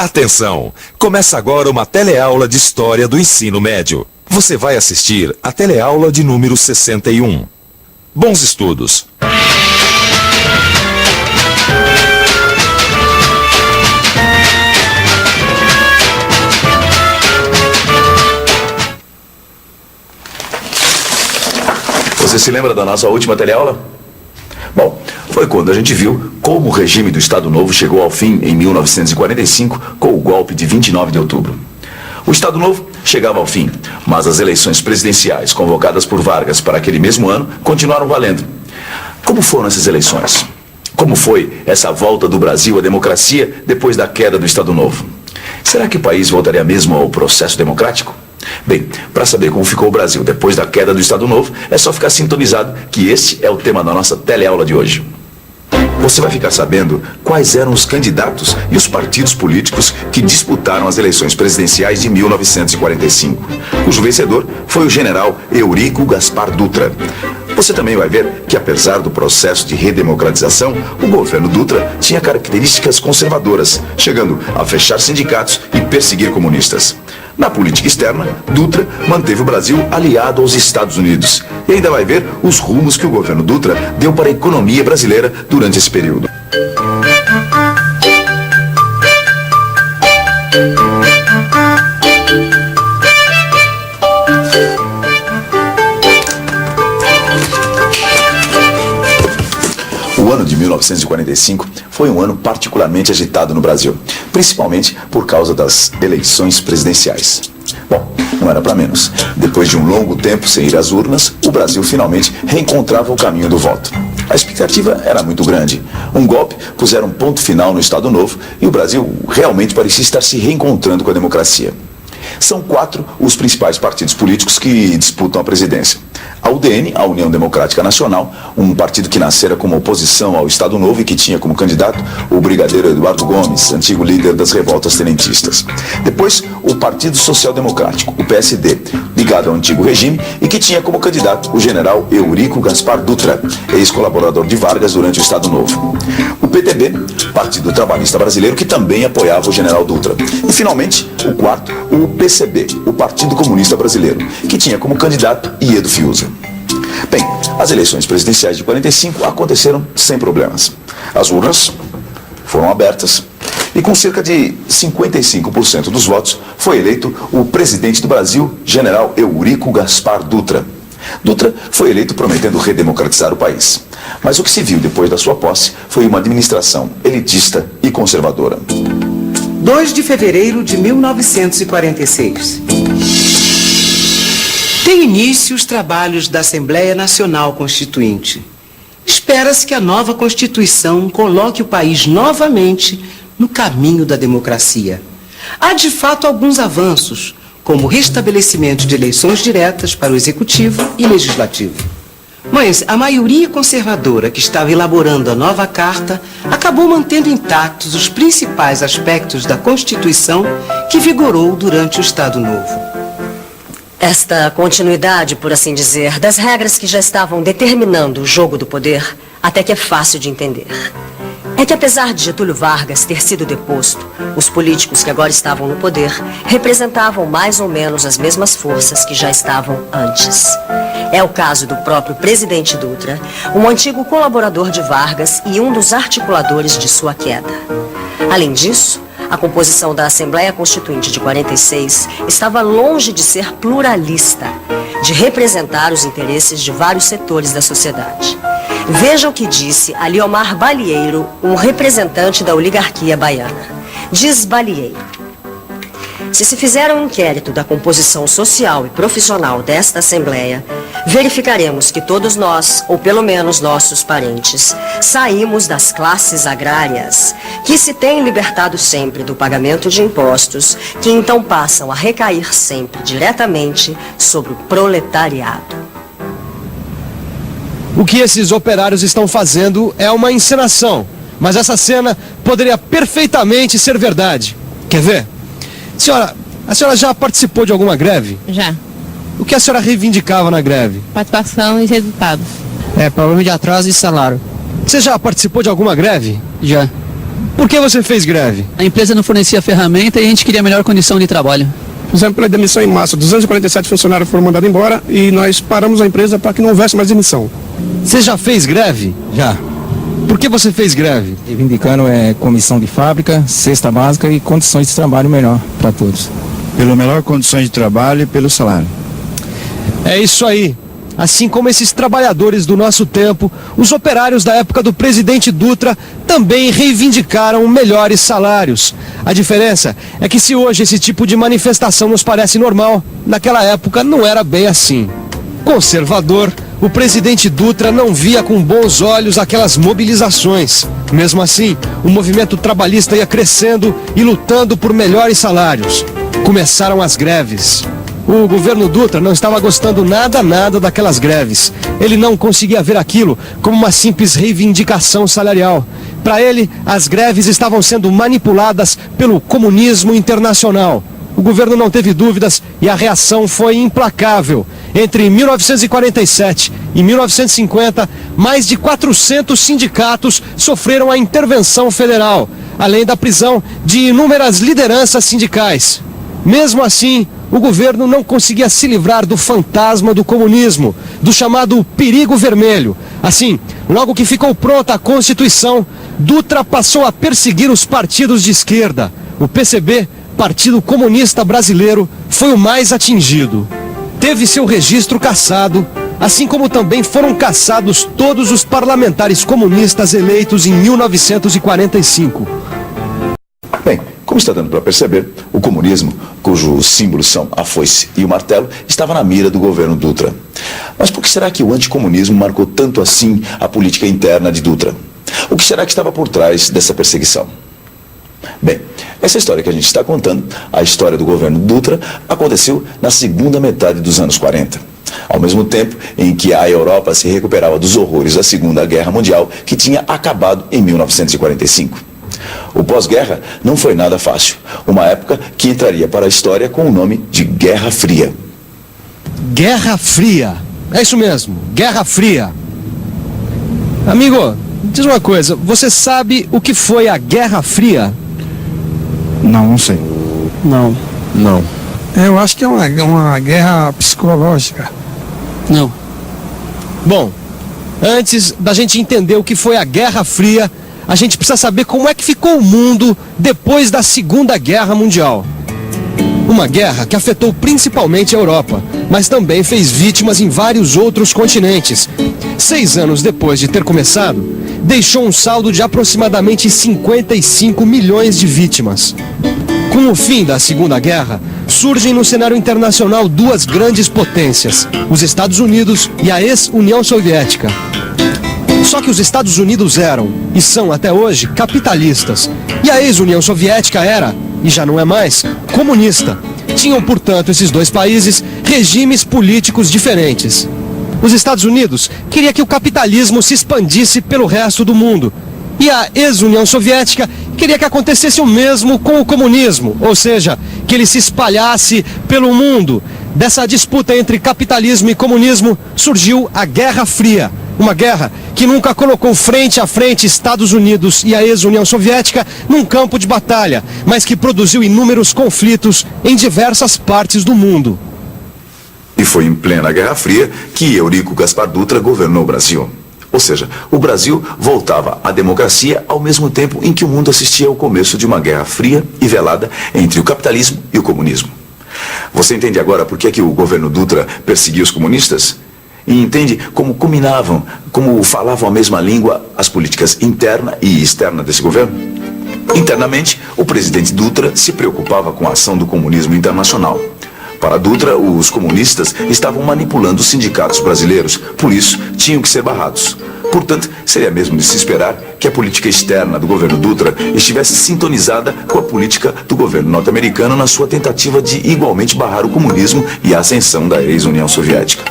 Atenção! Começa agora uma teleaula de História do Ensino Médio. Você vai assistir a teleaula de número 61. Bons estudos! Você se lembra da nossa última teleaula? Bom, foi quando a gente viu como o regime do Estado Novo chegou ao fim em 1945 com o golpe de 29 de outubro. O Estado Novo chegava ao fim, mas as eleições presidenciais convocadas por Vargas para aquele mesmo ano continuaram valendo. Como foram essas eleições? Como foi essa volta do Brasil à democracia depois da queda do Estado Novo? Será que o país voltaria mesmo ao processo democrático? Bem, para saber como ficou o Brasil depois da queda do Estado Novo, é só ficar sintonizado que este é o tema da nossa teleaula de hoje. Você vai ficar sabendo quais eram os candidatos e os partidos políticos que disputaram as eleições presidenciais de 1945, cujo vencedor foi o general Eurico Gaspar Dutra. Você também vai ver que, apesar do processo de redemocratização, o governo Dutra tinha características conservadoras, chegando a fechar sindicatos e perseguir comunistas. Na política externa, Dutra manteve o Brasil aliado aos Estados Unidos. E ainda vai ver os rumos que o governo Dutra deu para a economia brasileira durante esse período. O ano de 1945 foi um ano particularmente agitado no Brasil, principalmente por causa das eleições presidenciais. Bom, não era para menos. Depois de um longo tempo sem ir às urnas, o Brasil finalmente reencontrava o caminho do voto. A expectativa era muito grande. Um golpe pusera um ponto final no Estado Novo e o Brasil realmente parecia estar se reencontrando com a democracia. São 4 os principais partidos políticos que disputam a presidência. A UDN, a União Democrática Nacional, um partido que nascera como oposição ao Estado Novo e que tinha como candidato o brigadeiro Eduardo Gomes, antigo líder das revoltas tenentistas. Depois, o Partido Social Democrático, o PSD, ligado ao antigo regime e que tinha como candidato o general Eurico Gaspar Dutra, ex-colaborador de Vargas durante o Estado Novo. O PTB, Partido Trabalhista Brasileiro, que também apoiava o general Dutra. E, finalmente, o quarto, o PCB, o Partido Comunista Brasileiro, que tinha como candidato Iedo Fiuza. Bem, as eleições presidenciais de 45 aconteceram sem problemas. As urnas foram abertas e com cerca de 55% dos votos foi eleito o presidente do Brasil, general Eurico Gaspar Dutra. Dutra foi eleito prometendo redemocratizar o país. Mas o que se viu depois da sua posse foi uma administração elitista e conservadora. 2 de fevereiro de 1946. Tem início os trabalhos da Assembleia Nacional Constituinte. Espera-se que a nova Constituição coloque o país novamente no caminho da democracia. Há, de fato, alguns avanços, como o restabelecimento de eleições diretas para o Executivo e Legislativo. Mas a maioria conservadora que estava elaborando a nova Carta acabou mantendo intactos os principais aspectos da Constituição que vigorou durante o Estado Novo. Esta continuidade, por assim dizer, das regras que já estavam determinando o jogo do poder, até que é fácil de entender. É que apesar de Getúlio Vargas ter sido deposto, os políticos que agora estavam no poder representavam mais ou menos as mesmas forças que já estavam antes. É o caso do próprio presidente Dutra, um antigo colaborador de Vargas e um dos articuladores de sua queda. Além disso, a composição da Assembleia Constituinte de 46 estava longe de ser pluralista, de representar os interesses de vários setores da sociedade. Veja o que disse Aliomar Balieiro, um representante da oligarquia baiana. Diz Balieiro: se se fizer um inquérito da composição social e profissional desta Assembleia, verificaremos que todos nós, ou pelo menos nossos parentes, saímos das classes agrárias, que se têm libertado sempre do pagamento de impostos, que então passam a recair sempre diretamente sobre o proletariado. O que esses operários estão fazendo é uma encenação, mas essa cena poderia perfeitamente ser verdade. Quer ver? Senhora, a senhora já participou de alguma greve? Já. O que a senhora reivindicava na greve? Participação e resultados. Problema de atraso e salário. Você já participou de alguma greve? Já. Por que você fez greve? A empresa não fornecia ferramenta e a gente queria melhor condição de trabalho. Fizemos pela demissão em massa. 247 funcionários foram mandados embora e nós paramos a empresa para que não houvesse mais demissão. Você já fez greve? Já. Por que você fez greve? Reivindicando comissão de fábrica, cesta básica e condições de trabalho melhor para todos. Pelo melhor condições de trabalho e pelo salário. É isso aí. Assim como esses trabalhadores do nosso tempo, os operários da época do presidente Dutra também reivindicaram melhores salários. A diferença é que se hoje esse tipo de manifestação nos parece normal, naquela época não era bem assim. Conservador, o presidente Dutra não via com bons olhos aquelas mobilizações. Mesmo assim, o movimento trabalhista ia crescendo e lutando por melhores salários. Começaram as greves. O governo Dutra não estava gostando nada daquelas greves. Ele não conseguia ver aquilo como uma simples reivindicação salarial. Para ele, as greves estavam sendo manipuladas pelo comunismo internacional. O governo não teve dúvidas e a reação foi implacável. Entre 1947 e 1950, mais de 400 sindicatos sofreram a intervenção federal, além da prisão de inúmeras lideranças sindicais. Mesmo assim, o governo não conseguia se livrar do fantasma do comunismo, do chamado perigo vermelho. Assim, logo que ficou pronta a Constituição, Dutra passou a perseguir os partidos de esquerda. O PCB, Partido Comunista Brasileiro, foi o mais atingido. Teve seu registro cassado, assim como também foram cassados todos os parlamentares comunistas eleitos em 1945. Bem, como está dando para perceber, o comunismo, cujos símbolos são a foice e o martelo, estava na mira do governo Dutra. Mas por que será que o anticomunismo marcou tanto assim a política interna de Dutra? O que será que estava por trás dessa perseguição? Bem, essa história que a gente está contando, a história do governo Dutra, aconteceu na segunda metade dos anos 40. Ao mesmo tempo em que a Europa se recuperava dos horrores da Segunda Guerra Mundial, que tinha acabado em 1945. O pós-guerra não foi nada fácil, uma época que entraria para a história com o nome de Guerra Fria. Guerra Fria, é isso mesmo, Guerra Fria. Amigo, diz uma coisa, você sabe o que foi a Guerra Fria? Não sei. Não. Eu acho que é uma guerra psicológica. Não. Bom, antes da gente entender o que foi a Guerra Fria, a gente precisa saber como é que ficou o mundo depois da Segunda Guerra Mundial. Uma guerra que afetou principalmente a Europa, mas também fez vítimas em vários outros continentes. 6 anos depois de ter começado, deixou um saldo de aproximadamente 55 milhões de vítimas. Com o fim da Segunda Guerra, surgem no cenário internacional duas grandes potências, os Estados Unidos e a ex-União Soviética. Só que os Estados Unidos eram, e são até hoje, capitalistas. E a ex-União Soviética era, e já não é mais, comunista. Tinham, portanto, esses dois países regimes políticos diferentes. Os Estados Unidos queria que o capitalismo se expandisse pelo resto do mundo. E a ex-União Soviética queria que acontecesse o mesmo com o comunismo, ou seja, que ele se espalhasse pelo mundo. Dessa disputa entre capitalismo e comunismo surgiu a Guerra Fria. Uma guerra que nunca colocou frente a frente Estados Unidos e a ex-União Soviética num campo de batalha, mas que produziu inúmeros conflitos em diversas partes do mundo. E foi em plena Guerra Fria que Eurico Gaspar Dutra governou o Brasil. Ou seja, o Brasil voltava à democracia ao mesmo tempo em que o mundo assistia ao começo de uma guerra fria e velada entre o capitalismo e o comunismo. Você entende agora por que o governo Dutra perseguia os comunistas? E entende como combinavam, como falavam a mesma língua as políticas interna e externa desse governo? Internamente, o presidente Dutra se preocupava com a ação do comunismo internacional. Para Dutra, os comunistas estavam manipulando os sindicatos brasileiros, por isso tinham que ser barrados. Portanto, seria mesmo de se esperar que a política externa do governo Dutra estivesse sintonizada com a política do governo norte-americano na sua tentativa de igualmente barrar o comunismo e a ascensão da ex-União Soviética.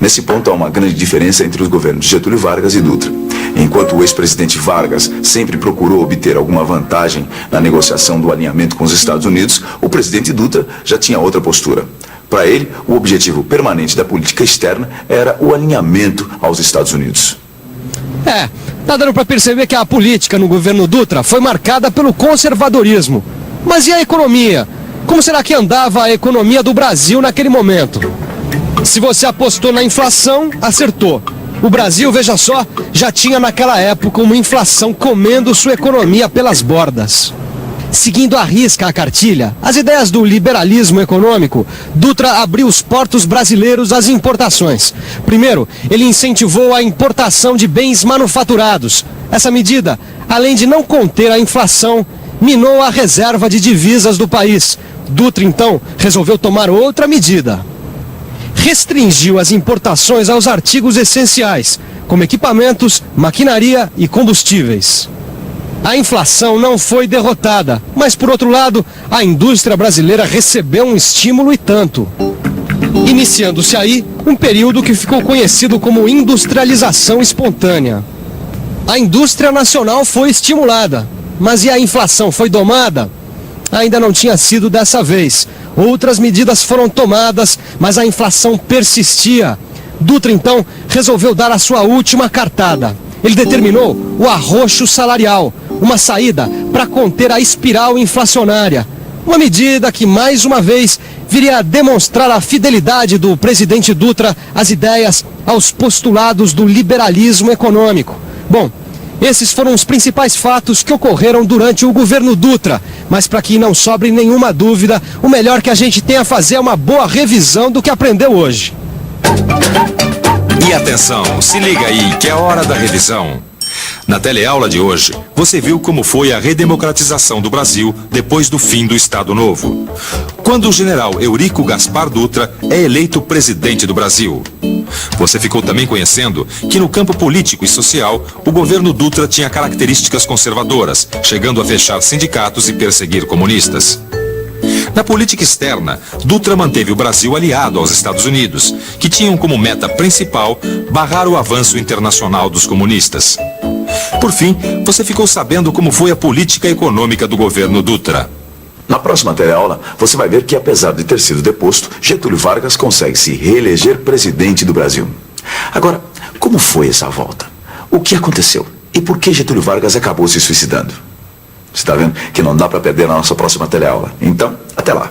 Nesse ponto há uma grande diferença entre os governos de Getúlio Vargas e Dutra. Enquanto o ex-presidente Vargas sempre procurou obter alguma vantagem na negociação do alinhamento com os Estados Unidos, o presidente Dutra já tinha outra postura. Para ele, o objetivo permanente da política externa era o alinhamento aos Estados Unidos. Tá dando para perceber que a política no governo Dutra foi marcada pelo conservadorismo. Mas e a economia? Como será que andava a economia do Brasil naquele momento? Se você apostou na inflação, acertou. O Brasil, veja só, já tinha naquela época uma inflação comendo sua economia pelas bordas. Seguindo à risca a cartilha, as ideias do liberalismo econômico, Dutra abriu os portos brasileiros às importações. Primeiro, ele incentivou a importação de bens manufaturados. Essa medida, além de não conter a inflação, minou a reserva de divisas do país. Dutra, então, resolveu tomar outra medida. Restringiu as importações aos artigos essenciais, como equipamentos, maquinaria e combustíveis. A inflação não foi derrotada, mas, por outro lado, a indústria brasileira recebeu um estímulo e tanto. Iniciando-se aí um período que ficou conhecido como industrialização espontânea. A indústria nacional foi estimulada, mas e a inflação foi domada? Ainda não tinha sido dessa vez. Outras medidas foram tomadas, mas a inflação persistia. Dutra, então, resolveu dar a sua última cartada. Ele determinou o arroxo salarial, uma saída para conter a espiral inflacionária. Uma medida que, mais uma vez, viria a demonstrar a fidelidade do presidente Dutra às ideias, aos postulados do liberalismo econômico. Bom, esses foram os principais fatos que ocorreram durante o governo Dutra. Mas para que não sobre nenhuma dúvida, o melhor que a gente tem a fazer é uma boa revisão do que aprendeu hoje. E atenção, se liga aí que é hora da revisão. Na teleaula de hoje, você viu como foi a redemocratização do Brasil depois do fim do Estado Novo. Quando o general Eurico Gaspar Dutra é eleito presidente do Brasil. Você ficou também conhecendo que no campo político e social, o governo Dutra tinha características conservadoras, chegando a fechar sindicatos e perseguir comunistas. Na política externa, Dutra manteve o Brasil aliado aos Estados Unidos, que tinham como meta principal barrar o avanço internacional dos comunistas. Por fim, você ficou sabendo como foi a política econômica do governo Dutra. Na próxima teleaula, você vai ver que, apesar de ter sido deposto, Getúlio Vargas consegue se reeleger presidente do Brasil. Agora, como foi essa volta? O que aconteceu? E por que Getúlio Vargas acabou se suicidando? Você está vendo que não dá para perder na nossa próxima teleaula. Então, até lá.